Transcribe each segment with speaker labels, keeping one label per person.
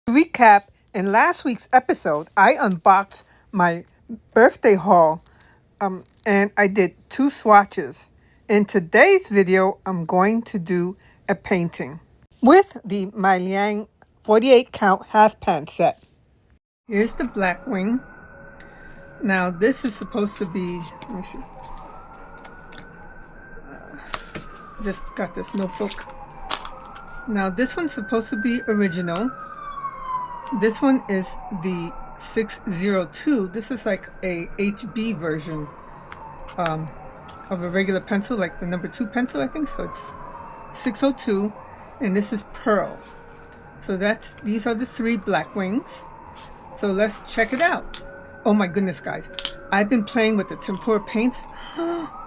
Speaker 1: Recap, in last week's episode, I unboxed my birthday haul and I did 2 swatches. In today's video, I'm going to do a painting with the Mi Liang 48 count half pan set. Here's the Blackwing. Now this is supposed to be, let me see. Just got this notebook. Now this one's supposed to be original. This one is the 602. This is like a HB version of a regular pencil, like the number 2 pencil, I think. So it's 602, and this is pearl. So these are the 3 Blackwings. So let's check it out. Oh my goodness, guys. I've been playing with the tempera paints.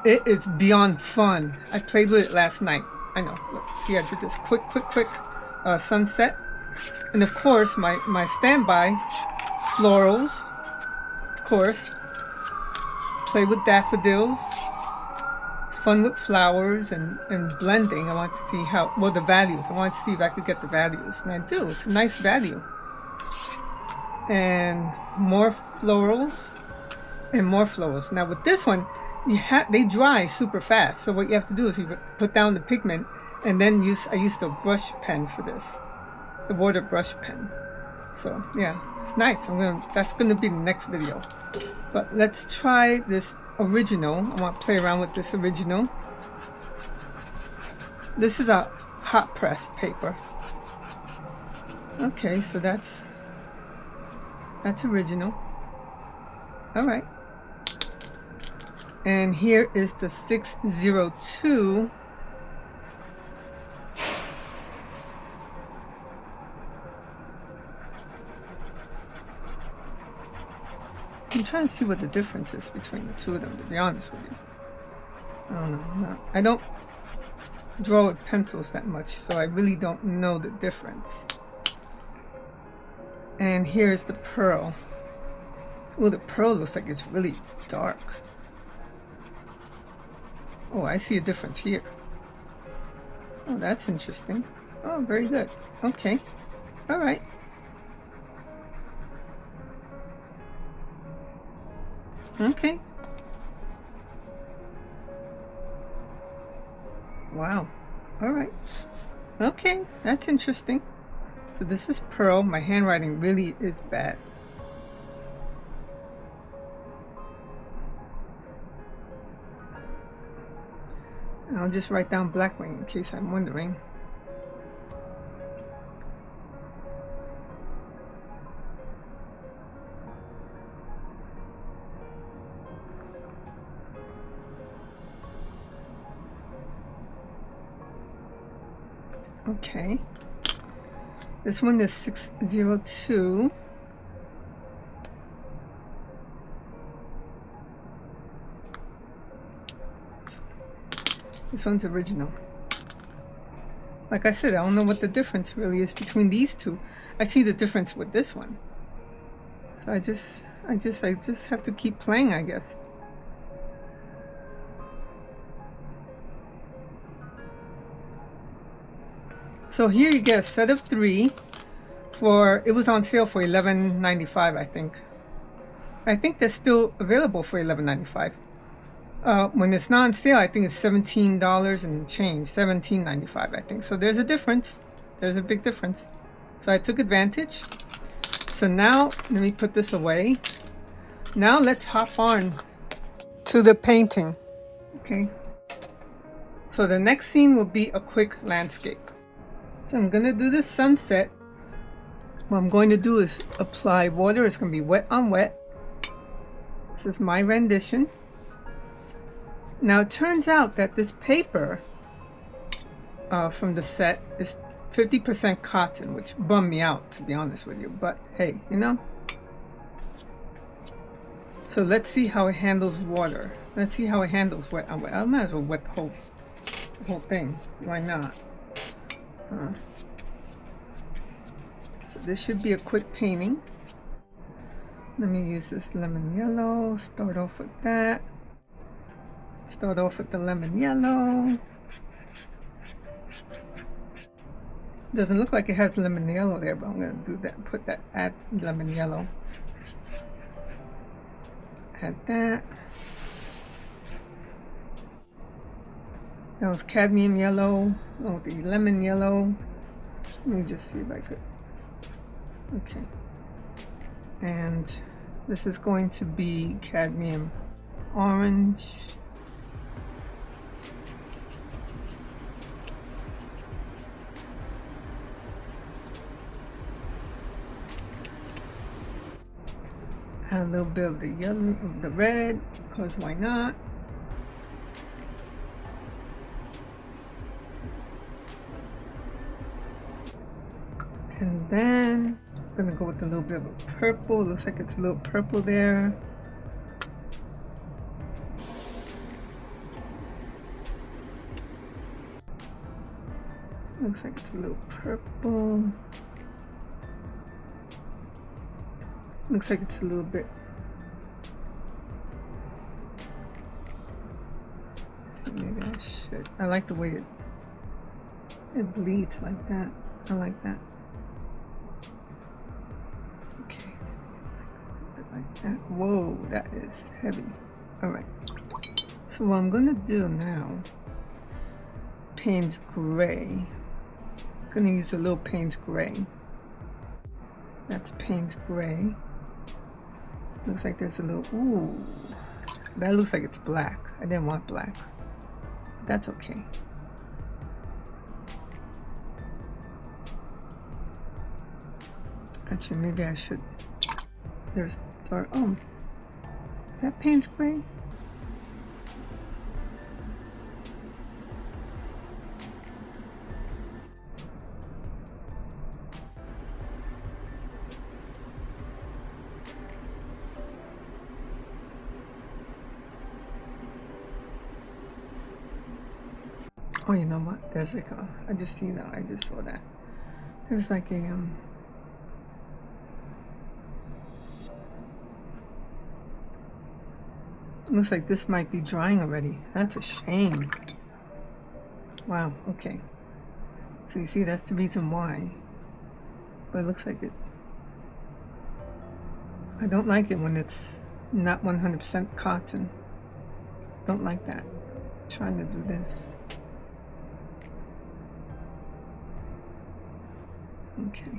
Speaker 1: It is beyond fun. I played with it last night. I know. Look, see, I did this quick sunset. And of course, my standby florals, of course. Play with daffodils. Fun with flowers and blending. I want to see the values. I want to see if I could get the values. And I do. It's a nice value. And more florals and more florals. Now with this one, they dry super fast. So what you have to do is you put down the pigment and then I used a brush pen for this. The water brush pen. So yeah, it's nice. That's gonna be the next video. But let's try this original. I want to play around with this original. This is a hot press paper. Okay, so that's original. All right. And here is the 602. I'm trying to see what the difference is between the 2 of them, to be honest with you. I don't know. I don't draw with pencils that much, so I really don't know the difference. And here's the pearl. Oh, the pearl looks like it's really dark. Oh, I see a difference here. Oh, that's interesting. Oh, very good. Okay. All right. Okay. Wow. All right. Okay, that's interesting. So this is pearl. My handwriting really is bad. I'll just write down Blackwing in case I'm wondering. Okay, this one is 602. This one's original. Like I said, I don't know what the difference really is between these 2. I see the difference with this one. So I just have to keep playing, I guess. So here you get a set of 3 it was on sale for $11.95, I think. I think they're still available for $11.95. When it's not on sale, I think it's $17 and change, $17.95, I think. So there's a difference. There's a big difference. So I took advantage. So now let me put this away. Now let's hop on to the painting. Okay. So the next scene will be a quick landscape. So I'm going to do the sunset. What I'm going to do is apply water. It's going to be wet on wet. This is my rendition. Now it turns out that this paper from the set is 50% cotton, which bummed me out, to be honest with you. But hey, you know. So let's see how it handles water. Let's see how it handles wet on wet. I might as well wet the whole thing. Why not? So this should be a quick painting. Let me use this lemon yellow. Start off with that. Start off with the lemon yellow. Doesn't look like it has lemon yellow there, but I'm going to do that. Put that, add lemon yellow. Add that. That was cadmium yellow. Oh, the lemon yellow. Let me just see if I could. Okay. And this is going to be cadmium orange. Add a little bit of the yellow, of the red, because why not? And then I'm gonna go with a little bit of a purple. Looks like it's a little purple there. Looks like it's a little purple. Looks like it's a little bit. So maybe I should. I like the way it bleeds like that. I like that. Okay. Like that. Whoa, that is heavy. All right. So what I'm gonna do now, Payne's Gray. I'm gonna use a little Payne's Gray. That's Payne's Gray. Looks like there's a little, ooh, that looks like it's black. I didn't want black. That's okay. Actually, maybe I should, there's dark, oh, is that Payne's Gray? Oh, you know what? There's like a, I just see that. I just saw that. There's like a, looks like this might be drying already. That's a shame. Wow, okay. So you see, that's the reason why. But it looks like it, I don't like it when it's not 100% cotton. Don't like that. I'm trying to do this. Okay.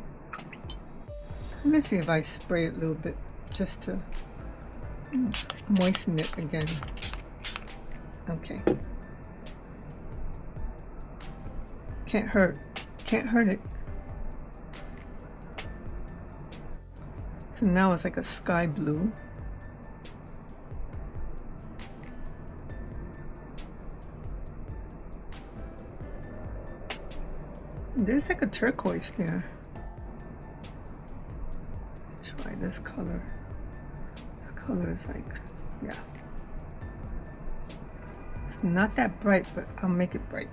Speaker 1: Let me see if I spray it a little bit just to moisten it again. Okay. Can't hurt. Can't hurt it. So now it's like a sky blue. There's like a turquoise there. Let's try this color. This color is like, yeah. It's not that bright, but I'll make it bright.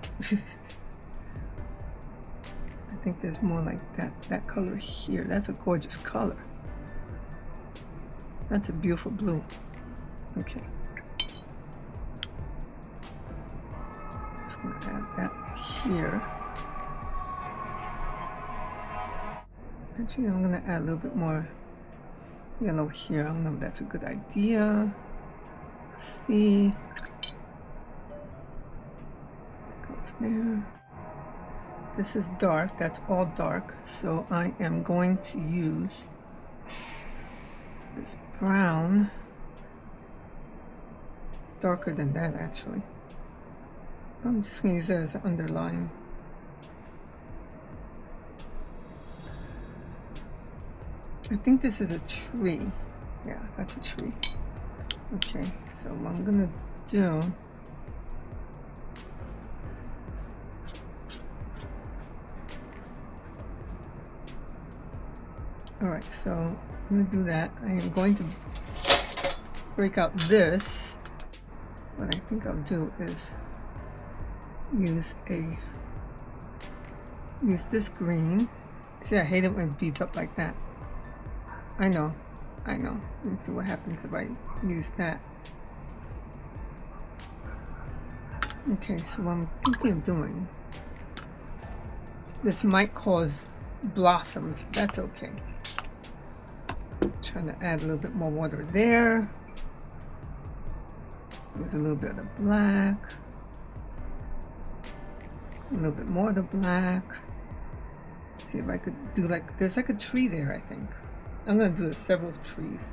Speaker 1: I think there's more like that color here. That's a gorgeous color. That's a beautiful blue. Okay. Just gonna add that here. Actually, I'm gonna add a little bit more yellow here. I don't know if that's a good idea. Let's see. Goes there. This is dark. That's all dark. So I am going to use this brown. It's darker than that actually. I'm just gonna use it as an underline. I think this is a tree. Yeah, that's a tree. Okay, so what I'm gonna do, all right, so I'm gonna do that. I am going to break out this. What I think I'll do is use this green. See, I hate it when it beads up like that. I know. Let me see what happens if I use that. Okay, so what I'm thinking of doing, This might cause blossoms. That's okay. Trying to add a little bit more water there. There's a little bit of the black. A little bit more of the black. See if I could do like, there's like a tree there, I think. I'm going to do several trees.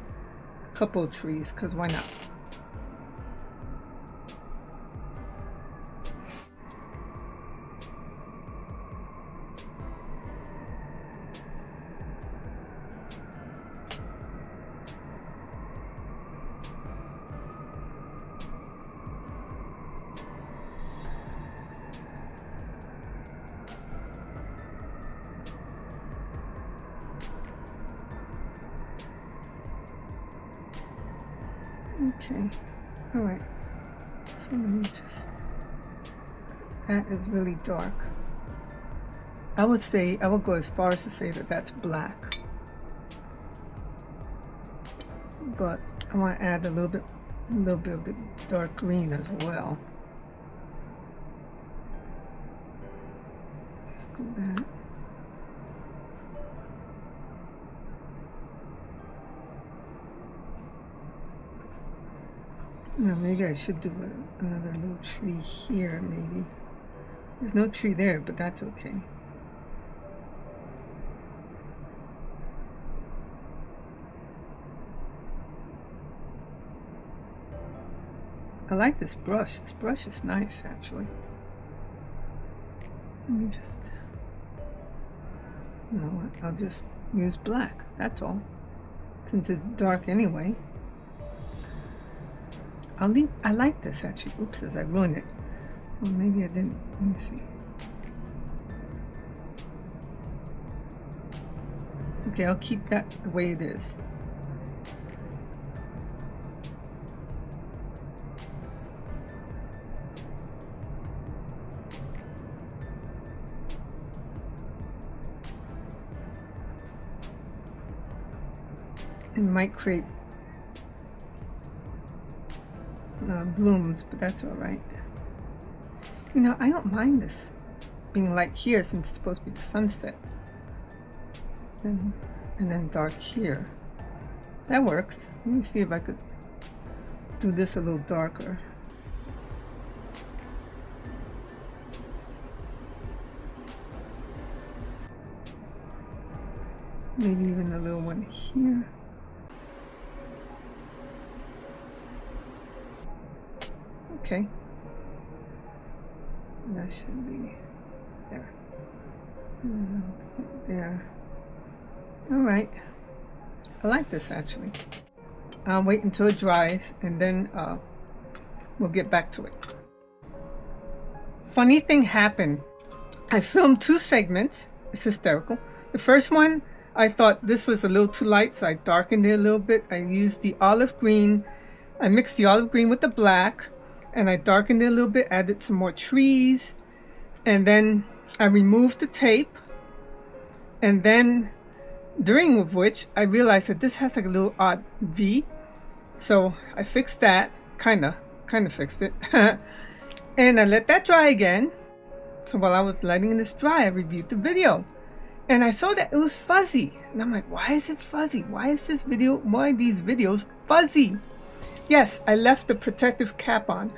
Speaker 1: A couple of trees, because why not? Okay, all right, so let me just, that is really dark. I would say, I would go as far as to say that that's black, but I want to add a little bit of the dark green as well. Just do that. No, maybe I should do another little tree here, maybe. There's no tree there, but that's okay. I like this brush. This brush is nice, actually. Let me just, you know what, I'll just use black, that's all. Since it's dark anyway. I like this actually. Oops, as I ruined it. Well, maybe I didn't. Let me see. Okay, I'll keep that the way it is. It might create blooms, but that's all right. You know, I don't mind this being light here since it's supposed to be the sunset. And then dark here. That works. Let me see if I could do this a little darker. Maybe even a little one here. Okay. That should be there. There. All right. I like this actually. I'll wait until it dries and then we'll get back to it. Funny thing happened. I filmed 2 segments. It's hysterical. The first one, I thought this was a little too light, so I darkened it a little bit. I used the olive green. I mixed the olive green with the black and I darkened it a little bit, added some more trees, and then I removed the tape, and then during which I realized that this has like a little odd V, so I fixed that, kind of fixed it, and I let that dry again. So while I was letting this dry, I reviewed the video, and I saw that it was fuzzy, and I'm like, why is it fuzzy? Why is this video, why are these videos fuzzy? Yes, I left the protective cap on.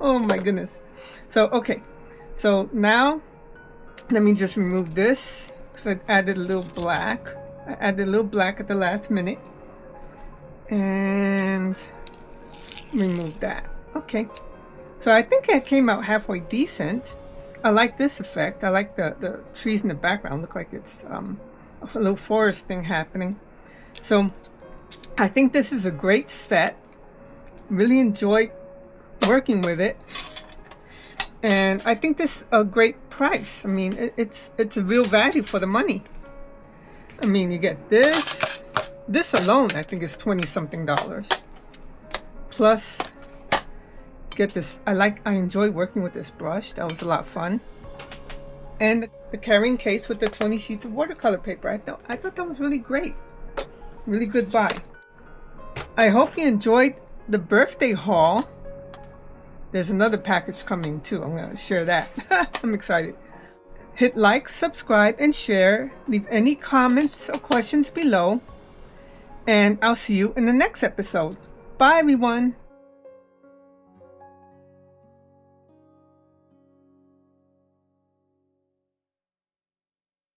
Speaker 1: Oh my goodness. So, okay. So now, let me just remove this because I added a little black. I added a little black at the last minute. And remove that. Okay. So I think it came out halfway decent. I like this effect. I like the trees in the background. Look like it's a little forest thing happening. So I think this is a great set. Really enjoyed working with it, and I think this is a great price. I mean, it's a real value for the money. I mean, you get this alone I think is $20-something, plus get this. I enjoy working with this brush. That was a lot of fun. And the carrying case with the 20 sheets of watercolor paper. I thought that was really great. Really good buy. I hope you enjoyed the birthday haul. There's another package coming too. I'm going to share that. I'm excited. Hit like, subscribe, and share. Leave any comments or questions below. And I'll see you in the next episode. Bye, everyone.